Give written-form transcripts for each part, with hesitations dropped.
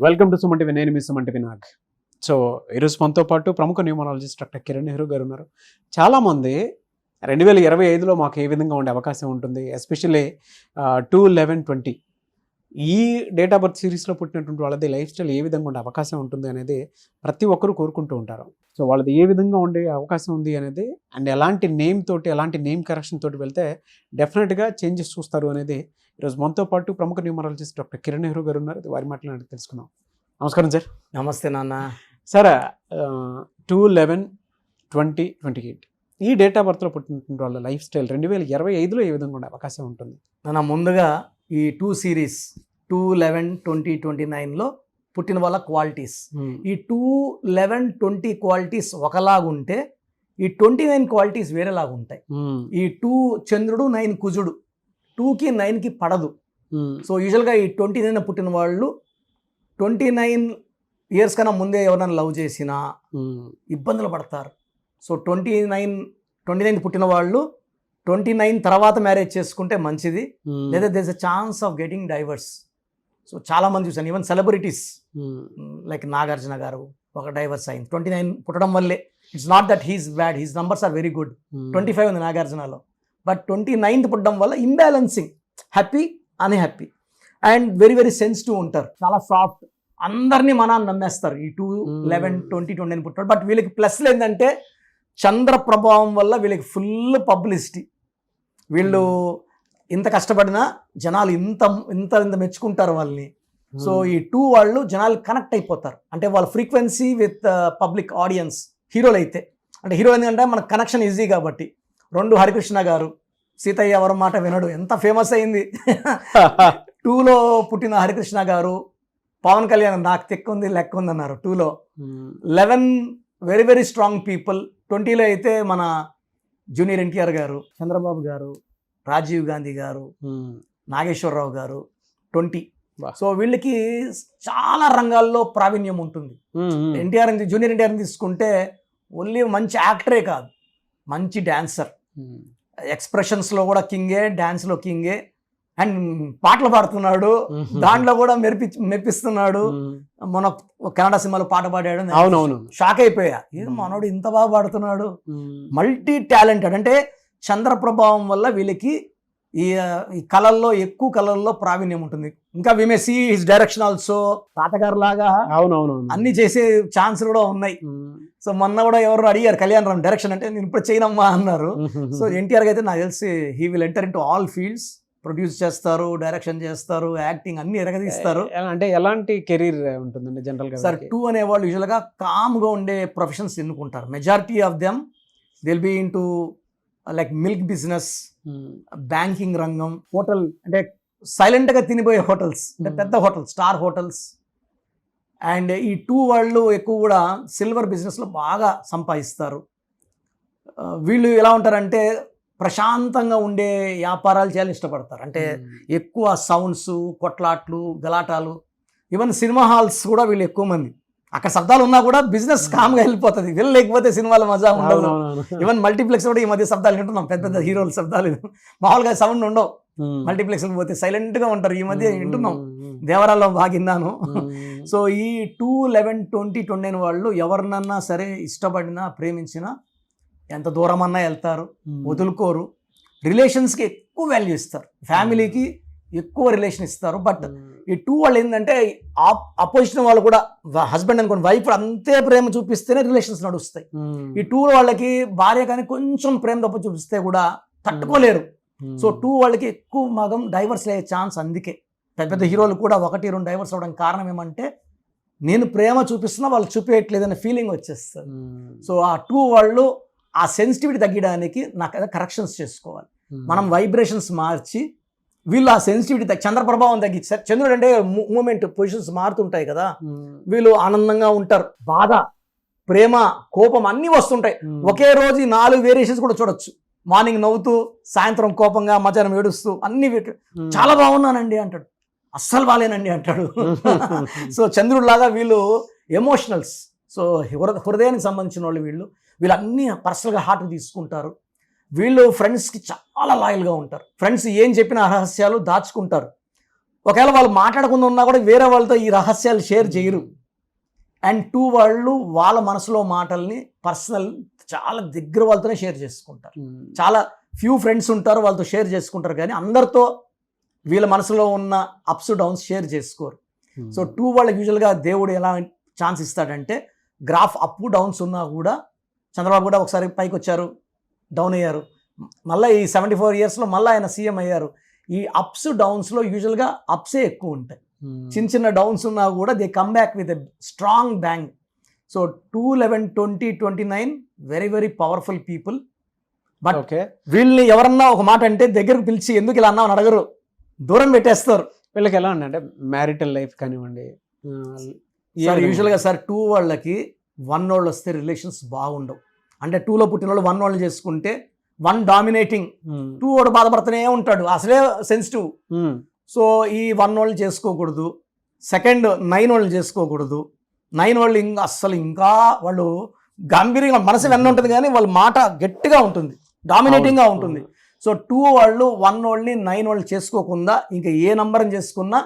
Welcome to Suman TV. నేను మీ Suman TV Nag. So ఈరోజు మనతో పాటు ప్రముఖ న్యూమరాలజిస్ట్ డాక్టర్ కిరణ్ నెహ్రూ గారు ఉన్నారు. చాలామంది 2025లో మాకు ఏ విధంగా ఉండే అవకాశం ఉంటుంది, ఎస్పెషల్లీ 2/11/20 ఈ డేట్ ఆఫ్ బర్త్ సిరీస్లో పుట్టినటువంటి వాళ్ళది లైఫ్ స్టైల్ ఏ విధంగా ఉండే అవకాశం ఉంటుంది అనేది ప్రతి ఒక్కరూ కోరుకుంటూ ఉంటారు. సో వాళ్ళది ఏ విధంగా ఉండే అవకాశం ఉంది అనేది, అండ్ ఎలాంటి నేమ్ తోటి, ఎలాంటి నేమ్ కరెక్షన్ తోటి వెళ్తే డెఫినెట్గా చేంజెస్ చూస్తారు అనేది ఈరోజు మనతో పాటు ప్రముఖ న్యూమరాలజిస్ట్ డాక్టర్ కిరణ్ నెహ్రూ గారు ఉన్నారు. వారి మాట్లాడి తెలుసుకుందాం. నమస్కారం సార్. నమస్తే నాన్న. సార్, 2/11/2028 ఈ డేట్ ఆఫ్ బర్త్లో పుట్టినటువంటి వాళ్ళ లైఫ్ స్టైల్ 2025లో ఏ విధంగా ఉండే అవకాశం ఉంటుంది? నాన్న, ముందుగా ఈ 2 సిరీస్ 2/11/2029లో పుట్టిన వాళ్ళ క్వాలిటీస్, ఈ 2/11/20 క్వాలిటీస్ ఒకలాగుంటే ఈ 29 క్వాలిటీస్ వేరేలాగా ఉంటాయి. ఈ 2 చంద్రుడు, 9 కుజుడు, 2కి 9కి పడదు. సో యూజువల్గా ఈ 29 పుట్టిన వాళ్ళు 29 ఇయర్స్ కన్నా ముందే ఎవరైనా లవ్ చేసినా ఇబ్బందులు పడతారు. సో 29 పుట్టిన వాళ్ళు 29 తర్వాత మ్యారేజ్ చేసుకుంటే మంచిది, లేదా there is a chance of getting divorce. So చాలా మంది చూసాను, ఈవెన్ సెలబ్రిటీస్ లైక్ నాగార్జున గారు ఒక డైవర్స్ అయింది 29 పుట్టడం వల్లే. It's not that he's bad, he's numbers are very good. 25 ఉంది నాగార్జునలో, బట్ 29th పుట్టడం వల్ల imbalancing, happy unhappy and very very sensitive ఉంటారు, చాలా సాఫ్ట్, అందరినీ మనాన్ని నమ్మేస్తారు ఈ 2/11/2029 పుట్టాడు. బట్ వీళ్ళకి ప్లస్లు ఏంటంటే చంద్ర ప్రభావం వల్ల వీళ్ళకి ఫుల్ పబ్లిసిటీ. వీళ్ళు ఇంత కష్టపడినా జనాలు ఇంత ఇంత ఇంత మెచ్చుకుంటారు వాళ్ళని. సో ఈ 2 వాళ్ళు జనాలు కనెక్ట్ అయిపోతారు, అంటే వాళ్ళ ఫ్రీక్వెన్సీ విత్ పబ్లిక్ ఆడియన్స్. హీరోలు అయితే అంటే హీరో ఎందుకంటే మనకు కనెక్షన్ ఈజీ కాబట్టి. 2 హరికృష్ణ గారు, సీతయ్య ఎవరి మాట వినడు, ఎంత ఫేమస్ అయింది. 2లో పుట్టిన హరికృష్ణ గారు, పవన్ కళ్యాణ్ నాకు తెక్కు ఉంది లెక్క ఉంది అన్నారు 2లో. 11 వెరీ వెరీ స్ట్రాంగ్ పీపుల్. 20లో అయితే మన జూనియర్ ఎన్టీఆర్ గారు, చంద్రబాబు గారు, రాజీవ్ గాంధీ గారు, నాగేశ్వరరావు గారు 20. సో వీళ్ళకి చాలా రంగాల్లో ప్రావీణ్యం ఉంటుంది. జూనియర్ ఎన్టీఆర్ని తీసుకుంటే ఓన్లీ మంచి యాక్టరే కాదు, మంచి డాన్సర్, ఎక్స్ప్రెషన్స్లో కూడా కింగే, డాన్స్లో కింగే, అండ్ పాటలు పాడుతున్నాడు, దాంట్లో కూడా మెప్పిస్తున్నాడు. మన కన్నడ సినిమాలో పాట పాడాడు, అవునవును, షాక్ అయిపోయా, ఇది మనోడు ఇంత బాగా పాడుతున్నాడు. మల్టీ టాలెంటెడ్, అంటే చంద్ర ప్రభావం వల్ల వీళ్ళకి ఈ కళల్లో, ఎక్కువ కళల్లో ప్రావీణ్యం ఉంటుంది. ఇంకా we may see his direction also, తాతగారు లాగా అన్ని చేసే ఛాన్స్ కూడా ఉన్నాయి. సో మొన్న కూడా ఎవరు అడిగారు కళ్యాణ్ రామ్ డైరెక్షన్ అంటే, నేను ఇప్పుడు చేయనమ్మా అన్నారు. సో ఎన్టీఆర్ అయితే నాకు తెలిసి he will enter in to all fields. Produce చేస్తారు, డైరెక్షన్ చేస్తారు, యాక్టింగ్ అన్ని ఎరగదీస్తారు. అంటే ఎలాంటి కెరీర్ ఉంటుందండి జనరల్గా? సార్ 2 అనేవాళ్ళు యూజువల్గా కామ్గా ఉండే ప్రొఫెషన్స్ ఎన్నుకుంటారు. Majority of them will be into like milk business, banking రంగం, హోటల్ అంటే సైలెంట్గా తినిపోయే హోటల్స్, అంటే పెద్ద హోటల్స్, స్టార్ హోటల్స్. అండ్ ఈ 2 వాళ్ళు ఎక్కువ కూడా సిల్వర్ బిజినెస్లో బాగా సంపాదిస్తారు. వీళ్ళు ఎలా ఉంటారంటే ప్రశాంతంగా ఉండే వ్యాపారాలు చేయాలని ఇష్టపడతారు. అంటే ఎక్కువ సౌండ్స్, కొట్లాట్లు, గలాటాలు, ఈవెన్ సినిమా హాల్స్ కూడా వీళ్ళు ఎక్కువ మంది. అక్కడ శబ్దాలు ఉన్నా కూడా బిజినెస్ కామ్గా వెళ్ళిపోతుంది, వీళ్ళు లేకపోతే సినిమాల మజా ఉండదు. ఈవెన్ మల్టీప్లెక్స్ కూడా ఈ మధ్య శబ్దాలు వింటున్నాం, పెద్ద పెద్ద హీరోల శబ్దాలు. మామూలుగా సౌండ్ ఉండవు, మల్టీప్లెక్స్ పోతే సైలెంట్గా ఉంటారు. ఈ మధ్య వింటున్నాం, దేవరాల్లో బాగా విన్నాను. సో ఈ 2/11/2029 వాళ్ళు ఎవరినన్నా సరే ఇష్టపడినా, ప్రేమించినా ఎంత దూరమన్నా వెళ్తారు, వదులుకోరు. రిలేషన్స్కి ఎక్కువ వాల్యూ ఇస్తారు, ఫ్యామిలీకి ఎక్కువ రిలేషన్ ఇస్తారు. బట్ ఈ 2 వాళ్ళు ఏంటంటే అపోజిషన్ వాళ్ళు కూడా, హస్బెండ్ అనుకోండి, వైఫ్ అంతే ప్రేమ చూపిస్తేనే రిలేషన్స్ నడుస్తాయి. ఈ 2 వాళ్ళకి భార్య కానీ కొంచెం ప్రేమ తప్ప చూపిస్తే కూడా తట్టుకోలేరు. సో 2 వాళ్ళకి ఎక్కువ మగం డైవర్స్ అయ్యే ఛాన్స్. అందుకే పెద్ద పెద్ద హీరోలు కూడా 1-2 డైవర్స్ అవ్వడానికి కారణం ఏమంటే, నేను ప్రేమ చూపిస్తున్నా వాళ్ళు చూపించట్లేదనే ఫీలింగ్ వచ్చేస్తుంది. సో ఆ 2 వాళ్ళు ఆ సెన్సిటివిటీ తగ్గడానికి నాకు ఏదో కరెక్షన్స్ చేసుకోవాలి. మనం వైబ్రేషన్స్ మార్చి వీళ్ళు ఆ సెన్సిటివిటీ చంద్ర ప్రభావం తగ్గించారు. చంద్రుడు అంటే మూమెంట్, పొజిషన్స్ మారుతుంటాయి కదా, వీళ్ళు ఆనందంగా ఉంటారు. బాధ, ప్రేమ, కోపం అన్నీ వస్తుంటాయి ఒకే రోజు. 4 వేరియేషన్స్ కూడా చూడొచ్చు. మార్నింగ్ నవ్వుతూ, సాయంత్రం కోపంగా, మధ్యాహ్నం ఏడుస్తూ, అన్ని చాలా బాగున్నానండి అంటాడు, అస్సలు బాగాలేనండి అంటాడు. సో చంద్రుడు లాగా వీళ్ళు ఎమోషనల్స్. సో హృదయానికి సంబంధించిన వాళ్ళు వీళ్ళన్నీ పర్సనల్గా హార్ట్కి తీసుకుంటారు. వీళ్ళు ఫ్రెండ్స్కి చాలా లాయల్గా ఉంటారు. ఫ్రెండ్స్ ఏం చెప్పిన రహస్యాలు దాచుకుంటారు. ఒకవేళ వాళ్ళు మాట్లాడకుండా ఉన్నా కూడా వేరే వాళ్ళతో ఈ రహస్యాలు షేర్ చేయరు. అండ్ 2 వాళ్ళు వాళ్ళ మనసులో మాటల్ని పర్సనల్ చాలా దగ్గర వాళ్ళతోనే షేర్ చేసుకుంటారు. చాలా ఫ్యూ ఫ్రెండ్స్ ఉంటారు వాళ్ళతో షేర్ చేసుకుంటారు, కానీ అందరితో వీళ్ళ మనసులో ఉన్న అప్స్ డౌన్స్ షేర్ చేసుకోరు. సో 2 వాళ్ళకి యూజువల్గా దేవుడు ఎలా ఛాన్స్ ఇస్తాడంటే, గ్రాఫ్ అప్ డౌన్స్ ఉన్నా కూడా, చంద్రబాబు కూడా ఒకసారి పైకి వచ్చారు, డౌన్ అయ్యారు, మళ్ళీ ఈ 74 yearsలో మళ్ళీ ఆయన సీఎం అయ్యారు. ఈ అప్స్ డౌన్స్లో యూజువల్గా అప్సే ఎక్కువ ఉంటాయి. చిన్న చిన్న డౌన్స్ ఉన్నా కూడా they come back with a strong bang. So 2, 11, 20, 29 very very powerful people. But వీళ్ళని ఎవరన్నా ఒక మాట అంటే దగ్గరకు పిలిచి ఎందుకు ఇలా అన్నావు అని అడగరు, దూరం పెట్టేస్తారు. వీళ్ళకి ఎలా అంటే మ్యారిటల్ లైఫ్ కానివ్వండి సార్, యూజువల్గా సార్ 2 వాళ్ళకి 1 వాళ్ళు వస్తే రిలేషన్స్ బాగుండవు. అంటే 2లో పుట్టిన వాళ్ళు 1 వాళ్ళు చేసుకుంటే 1 డామినేటింగ్, 2 వాడు బాధపడుతూనే ఉంటాడు, అసలే సెన్సిటివ్. సో ఈ 1 వాళ్ళు చేసుకోకూడదు. సెకండ్ 9 వాళ్ళు చేసుకోకూడదు. 9 వాళ్ళు ఇంకా వాళ్ళు గంభీరంగా మనసు వెన్న ఉంటుంది, కానీ వాళ్ళ మాట గట్టిగా ఉంటుంది, డామినేటింగ్గా ఉంటుంది. సో 2 వాళ్ళు 1 వాళ్ళని 9 వాళ్ళు చేసుకోకుండా ఇంకా ఏ నంబర్ని చేసుకున్నా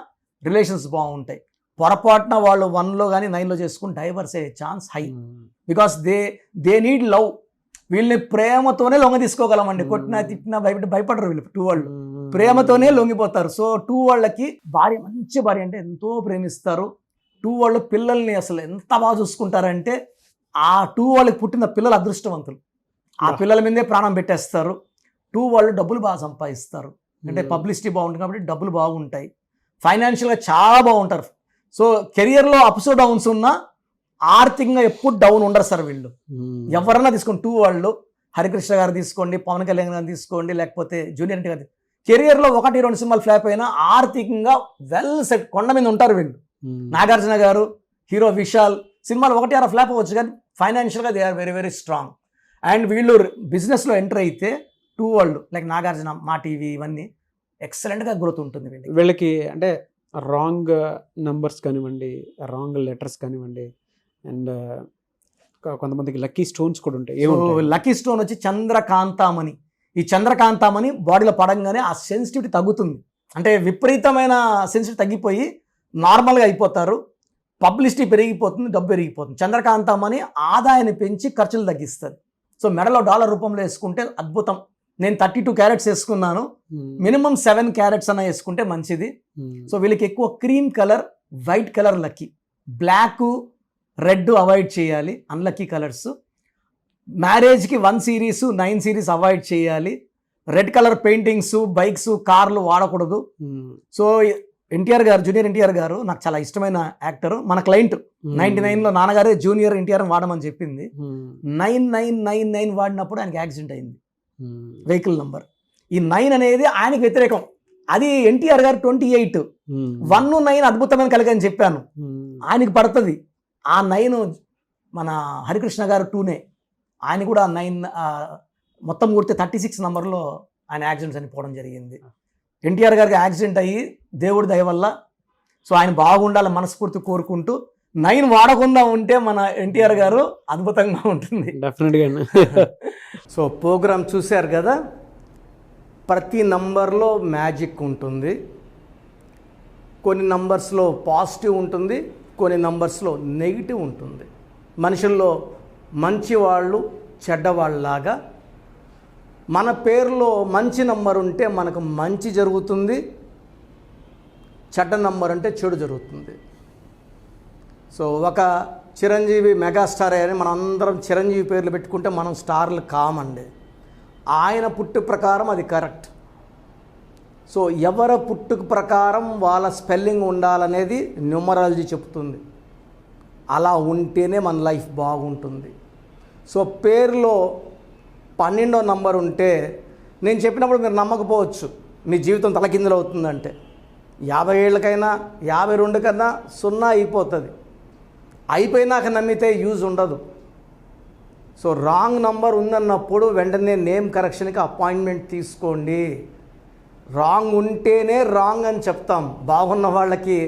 రిలేషన్స్ బాగుంటాయి. పొరపాటున వాళ్ళు 1లో కానీ 9లో చేసుకుని డైవర్స్ అయ్యే chance high. Because they need love. వీళ్ళని ప్రేమతోనే లొంగ తీసుకోగలమండి. కొట్టినా తిట్టినా భయపడరు వీళ్ళు. 2 వాళ్ళు ప్రేమతోనే లొంగిపోతారు. సో 2 వాళ్ళకి భార్య, మంచి భార్య అంటే ఎంతో ప్రేమిస్తారు. 2 వాళ్ళు పిల్లల్ని అసలు ఎంత బాగా చూసుకుంటారంటే, ఆ 2 వాళ్ళకి పుట్టిన పిల్లలు అదృష్టవంతులు. ఆ పిల్లల మీదే ప్రాణం పెట్టేస్తారు. 2 వాళ్ళు డబ్బులు బాగా సంపాదిస్తారు, అంటే పబ్లిసిటీ బాగుంటుంది కాబట్టి డబ్బులు బాగుంటాయి. ఫైనాన్షియల్గా చాలా బాగుంటారు. సో కెరియర్లో అప్స్ డౌన్స్ ఉన్నా ఆర్థికంగా ఎప్పుడు డౌన్ ఉండరు సార్ వీళ్ళు. ఎవరన్నా తీసుకోండి, 2 వాళ్ళు హరికృష్ణ గారు తీసుకోండి, పవన్ కళ్యాణ్ గారు తీసుకోండి, లేకపోతే జూనియర్ ఎన్టీ గారు, కెరియర్లో 1-2 సినిమాలు ఫ్లాప్ అయినా ఆర్థికంగా వెల్ సెట్, కొండ మీద ఉంటారు వీళ్ళు. నాగార్జున గారు, హీరో విశాల్ సినిమాలు 1-6 ఫ్లాప్ అవ్వచ్చు, కానీ ఫైనాన్షియల్గా they are very very strong. And వీళ్ళు బిజినెస్లో ఎంటర్ అయితే 2 వాళ్ళు లైక్ నాగార్జున, మా టీవీ, ఇవన్నీ ఎక్సలెంట్గా గ్రోత్ ఉంటుంది వీళ్ళకి. అంటే రాంగ్ నంబర్స్ కానివ్వండి, రాంగ్ లెటర్స్ కానివ్వండి, అండ్ కొంతమందికి లక్కీ స్టోన్స్ కూడా ఉంటాయి. లక్కీ స్టోన్ వచ్చి చంద్రకాంతామణి. ఈ చంద్రకాంతామణి బాడీలో పడంగానే ఆ సెన్సిటివిటీ తగ్గుతుంది. అంటే విపరీతమైన సెన్సిటివిటీ తగ్గిపోయి నార్మల్గా అయిపోతారు. పబ్లిసిటీ పెరిగిపోతుంది, డబ్బు పెరిగిపోతుంది. చంద్రకాంతామణి ఆదాయాన్ని పెంచి ఖర్చులు తగ్గిస్తుంది. సో మెడలో డాలర్ రూపంలో వేసుకుంటే అద్భుతం. నేను 32 క్యారెట్స్ వేసుకున్నాను, మినిమం 7 క్యారెట్స్ అన్న వేసుకుంటే మంచిది. సో వీళ్ళకి ఎక్కువ cream colour, white colour lucky. Black, red avoid చేయాలి, అన్లక్కీ కలర్స్. మ్యారేజ్కి 1 series, 9 series అవాయిడ్ చేయాలి. రెడ్ కలర్ పెయింటింగ్స్, బైక్స్, కార్లు వాడకూడదు. సో ఎన్టీఆర్ గారు, జూనియర్ ఎన్టీఆర్ గారు నాకు చాలా ఇష్టమైన యాక్టర్. మన క్లయింట్ 99లో నాన్నగారే జూనియర్ ఎన్టీఆర్ వాడమని చెప్పింది. 9999 వాడినప్పుడు ఆయనకి యాక్సిడెంట్ అయింది, వెహికల్ నంబర్. ఈ 9 అనేది ఆయనకి వ్యతిరేకం. అది ఎన్టీఆర్ గారు 28, 1, 9 అద్భుతమైన కలిగని చెప్పాను, ఆయనకి పడుతుంది. ఆ 9 మన హరికృష్ణ గారు 2నే, ఆయన కూడా 9 మొత్తం కూడితే 36 నంబర్లో ఆయన యాక్సిడెంట్స్ అని పోవడం జరిగింది. ఎన్టీఆర్ గారికి యాక్సిడెంట్ అయ్యి దేవుడి దయ వల్ల, సో ఆయన బాగుండాలని మనస్ఫూర్తి కోరుకుంటూ 9 వాడకుండా ఉంటే మన ఎన్టీఆర్ గారు అద్భుతంగా ఉంటుంది డెఫినెట్గా. సో ప్రోగ్రామ్ చూశారు కదా, ప్రతి నంబర్లో మ్యాజిక్ ఉంటుంది. కొన్ని నంబర్స్లో పాజిటివ్ ఉంటుంది, కొన్ని నంబర్స్లో నెగిటివ్ ఉంటుంది. మనుషుల్లో మంచి వాళ్ళు చెడ్డవాళ్ళలాగా మన పేరులో మంచి నంబర్ ఉంటే మనకు మంచి జరుగుతుంది, చెడ్డ నంబర్ అంటే చెడు జరుగుతుంది. సో ఒక చిరంజీవి మెగాస్టార్ అని మనం అందరం చిరంజీవి పేర్లు పెట్టుకుంటే మనం స్టార్లు కామండి. ఆయన పుట్టుక ప్రకారం అది కరెక్ట్. సో ఎవరి పుట్టుక ప్రకారం వాళ్ళ స్పెల్లింగ్ ఉండాలనేది న్యూమరాలజీ చెప్తుంది. అలా ఉంటేనే మన లైఫ్ బాగుంటుంది. సో పేరులో 12వ నంబర్ ఉంటే, నేను చెప్పినప్పుడు మీరు నమ్మకపోవచ్చు, మీ జీవితం తలకిందులు అవుతుందంటే 50 ఏళ్ళకైనా 52 కన్నా 0 అయిపోతుంది. అయిపోయినాక నమ్మితే యూజ్ ఉండదు. సో రాంగ్ నంబర్ ఉందన్నప్పుడు వెంటనే నేమ్ కరెక్షన్కి అపాయింట్మెంట్ తీసుకోండి. రాంగ్ ఉంటేనే రాంగ్ అని చెప్తాం, బాగున్న వాళ్ళకి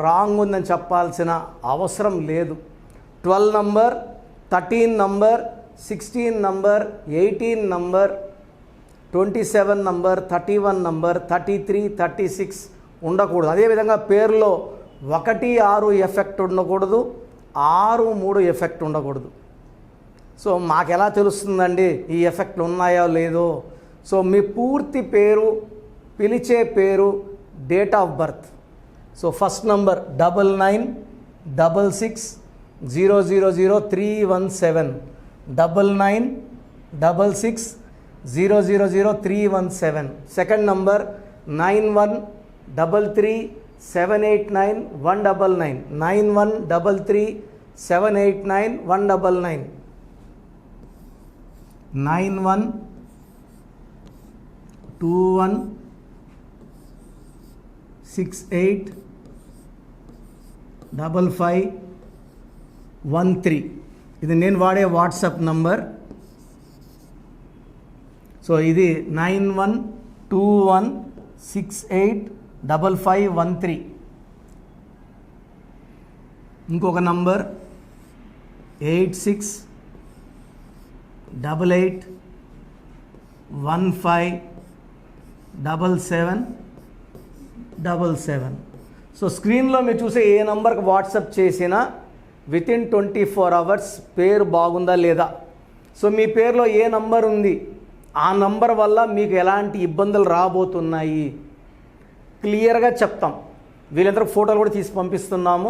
రాంగ్ ఉందని చెప్పాల్సిన అవసరం లేదు. 12 number, 13 number, 16 number, 18 number, 27 number, 31 number, 33, 36 ఉండకూడదు. అదేవిధంగా పేరులో 1, 6 ఎఫెక్ట్ ఉండకూడదు, 6, 3 ఎఫెక్ట్ ఉండకూడదు. సో మాకు ఎలా తెలుస్తుందండి ఈ ఎఫెక్ట్లు ఉన్నాయో లేదో? సో మీ పూర్తి పేరు, పిలిచే పేరు, date of birth. So first number 9966000317, 9966000317. Second number 9133789199, 9133789199, 9121685513. ఇది నేను వాడే వాట్సాప్ నంబర్. సో ఇది 9121685513. ఇంకొక నంబర్ 8688157777. సో స్క్రీన్లో మీరు చూసే ఏ నంబర్కి వాట్సాప్ చేసినా వితిన్ 24 అవర్స్ పేరు బాగుందా లేదా, సో మీ పేరులో ఏ నంబర్ ఉంది, ఆ నంబర్ వల్ల మీకు ఎలాంటి ఇబ్బందులు రాబోతున్నాయి క్లియర్గా చెప్తాం. వీళ్ళందరూ ఫోటోలు కూడా తీసి పంపిస్తున్నాము.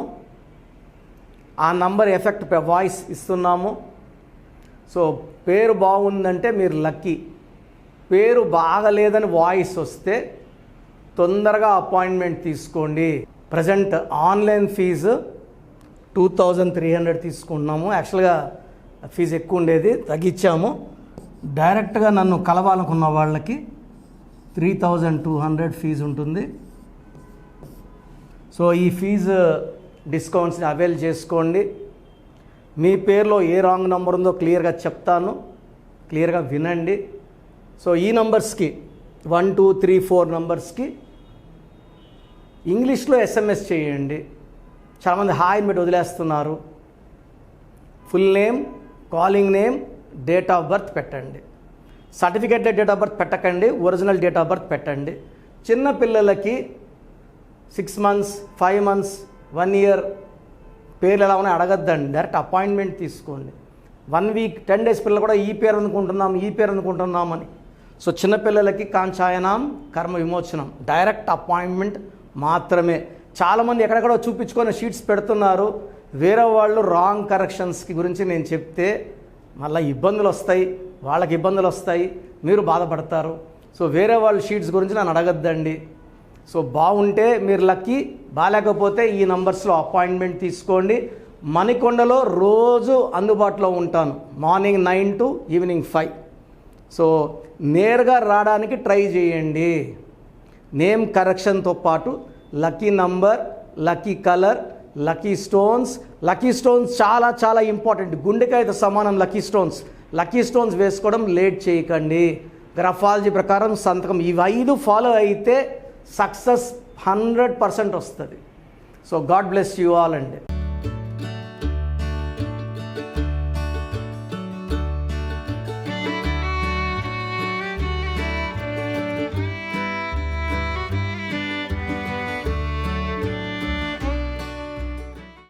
ఆ నంబర్ ఎఫెక్ట్ వాయిస్ ఇస్తున్నాము. సో పేరు బాగుందంటే మీరు లక్కీ. పేరు బాగలేదని వాయిస్ వస్తే తొందరగా అపాయింట్మెంట్ తీసుకోండి. ప్రజెంట్ ఆన్లైన్ ఫీజు 2300 తీసుకుంటున్నాము. యాక్చువల్గా ఫీజు ఎక్కువ ఉండేది, తగ్గించాము. డైరెక్ట్గా నన్ను కలవాలనుకున్న వాళ్ళకి 3200 ఫీజు ఉంటుంది. సో ఈ ఫీజు డిస్కౌంట్స్ని అవైల్ చేసుకోండి. మీ పేరులో ఏ రాంగ్ నెంబర్ ఉందో క్లియర్గా చెప్తాను, క్లియర్గా వినండి. సో ఈ నంబర్స్కి 1, 2, 3, 4 నంబర్స్కి ఇంగ్లీష్లో SMS చేయండి. చాలామంది హాయ్ పెట్టి వదిలేస్తున్నారు. Full name, calling name, date of birth పెట్టండి. సర్టిఫికేట్ డేట్ ఆఫ్ బర్త్ పెట్టకండి, ఒరిజినల్ డేట్ ఆఫ్ బర్త్ పెట్టండి. చిన్న పిల్లలకి 6 months, 5 months, 1 year పేర్లు ఎలా ఉన్నాయో అడగద్దండి, డైరెక్ట్ అపాయింట్మెంట్ తీసుకోండి. 1 week, 10 days పిల్లలు కూడా ఈ పేరు అనుకుంటున్నామని. సో చిన్నపిల్లలకి కాంచాయనం కర్మ విమోచనం, డైరెక్ట్ అపాయింట్మెంట్ మాత్రమే. చాలామంది ఎక్కడెక్కడో చూపించుకొని షీట్స్ పెడుతున్నారు. వేరే వాళ్ళు రాంగ్ కరెక్షన్స్కి గురించి నేను చెప్తే మళ్ళీ ఇబ్బందులు వస్తాయి, వాళ్ళకి ఇబ్బందులు వస్తాయి, మీరు బాధపడతారు. సో వేరే వాళ్ళ షీట్స్ గురించి నన్ను అడగద్దండి. సో బాగుంటే మీరు లక్కీ, బాగాలేకపోతే ఈ నంబర్స్లో అపాయింట్మెంట్ తీసుకోండి. మణికొండలో రోజు అందుబాటులో ఉంటాను, మార్నింగ్ 9 to ఈవినింగ్ 5. సో నేరుగా రావడానికి ట్రై చేయండి. నేమ్ కరెక్షన్తో పాటు lucky number, lucky colour, lucky stones. Lucky stones చాలా చాలా ఇంపార్టెంట్. గుండెకాయతో సమానం లక్కీ స్టోన్స్. లక్కీ స్టోన్స్ వేసుకోవడం లేట్ చేయకండి. గ్రఫాలజీ ప్రకారం సంతకం, ఇవి 5 ఫాలో అయితే సక్సెస్ 100% వస్తుంది. So God bless you all అండి.